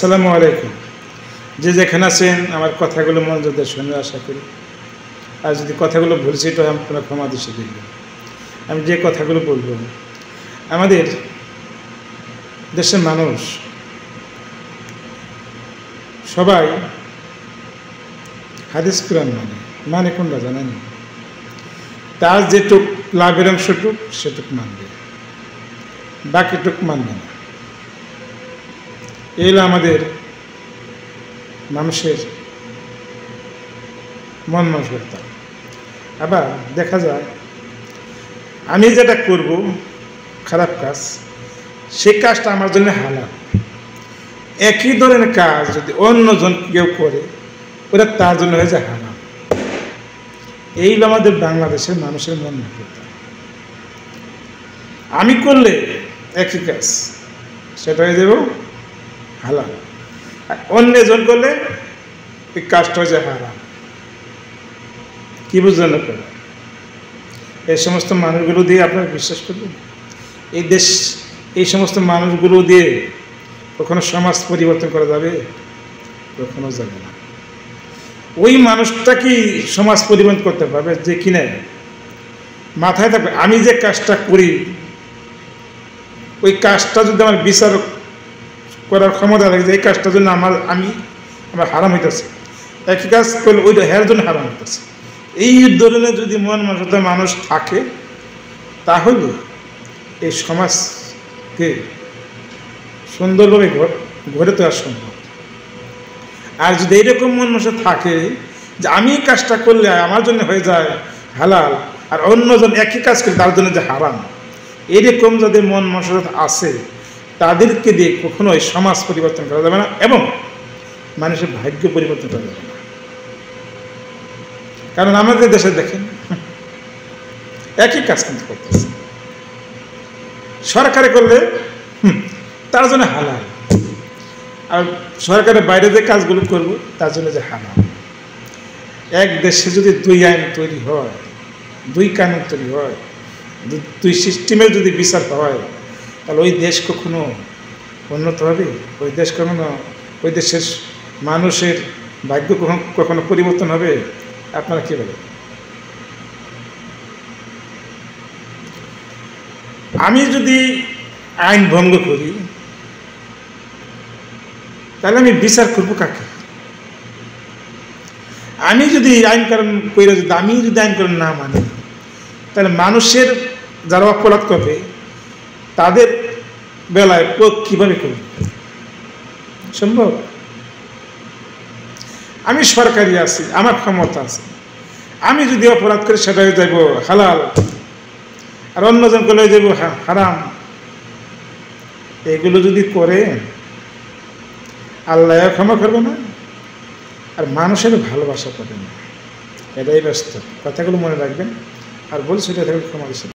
আসসালামু আলাইকুম। যে যেখানে আছেন আমার কথাগুলো মনোযোগ দিয়ে শুনে আশা করি। আর যদি কথাগুলো ভুল ছিল আপনারা ক্ষমা দৃষ্টি দেখবেন। আমি যে কথাগুলো বলবো, আমাদের দেশের মানুষ সবাই হাদিস কোরআন মানে কোনটা জানেন? তার যেটুক লাভের অংশটুক সেটুক মানবে, বাকিটুক মানবে না। এই হলো আমাদের মানুষের মন মানসিকতা। আবার দেখা যায় আমি যেটা করব খারাপ কাজ, সেই কাজটা আমার জন্য হালাল। একই ধরনের কাজ যদি অন্যজন কেউ করে ওটা তার জন্য হয়ে যায় হারাম। এই হলো আমাদের বাংলাদেশের মানুষের মন মানসিকতা। আমি করলে একই কাজ সেটা হয়ে যাব হালাল, আর অন্যজন করলে এই কাজটা হয়ে যায় হারাম। কি বুঝলেন আপনারা? এই সমস্ত মানুষগুলো দিয়ে আপনারা বিশ্বাস করবেন? এই দেশ এই সমস্ত মানুষগুলো দিয়ে কখনো সমাজ পরিবর্তন করা যাবে? কখনো যাবে না। ওই মানুষটা কি সমাজ পরিবর্তন করতে পারবে যে কিনা মাথায় থাকবে আমি যে কাজটা করি ওই কাজটা যদি আমার বিচার করার ক্ষমতা থাকে যে এই কাজটার জন্য আমার হারাম হইতেছে, একই কাজ করলে ওইটা হের জন্য হারাম হইতেছে। এই ধরনের যদি মন মানসিকতা মানুষ থাকে তাহলে এই সমাজকে সুন্দরভাবে গড়ে তোলা সম্ভব। আর যদি এইরকম মন মানসিকতা থাকে যে আমি কাজটা করলে আমার জন্য হয়ে যায় হালাল আর অন্যজন একই কাজ করে তার জন্য যে হারাম, এরকম যাদের মন মানসিকতা আছে তাদেরকে দিয়ে কখনোই সমাজ পরিবর্তন করা যাবে না এবং মানুষের ভাগ্য পরিবর্তন করা যাবে না। কারণ আমাদের দেশে দেখেন একই কাজ কিন্তু করতেছে, সরকারে করলে তার জন্য হালাল, আর সরকারের বাইরে যে কাজগুলো করবো তার জন্য যে হারাম। এক দেশে যদি দুই আইন তৈরি হয়, দুই কানুন তৈরি হয়, দুই সিস্টেমের যদি বিচার হয় তাহলে ওই দেশ কখনো উন্নত হবে? ওই দেশ কখনো ওই দেশের মানুষের ভাগ্য কখনো পরিবর্তন হবে? আপনারা কি বলেন? আমি যদি আইন ভঙ্গ করি তাহলে আমি বিচার করবো কাকে? আমি যদি আইন কানুন করে আমি যদি আইন কানুন না মানি তাহলে মানুষের যারা অপরাধ করবে তাদের বেলায় কীভাবে করবে? সম্ভব? আমি সরকারি আছি, আমার ক্ষমতা আছে, আমি যদি অপরাধ করি সেটা হয়ে যাইব হালাল আর অন্যজন করলে হয়ে যাইব হারাম। এগুলো যদি করে আল্লাহ ক্ষমা করবে না আর মানুষের ভালোবাসা পাবে না। এটাই ব্যস্ত। কথাগুলো মনে রাখবেন। আর বলছি এটা ক্ষমা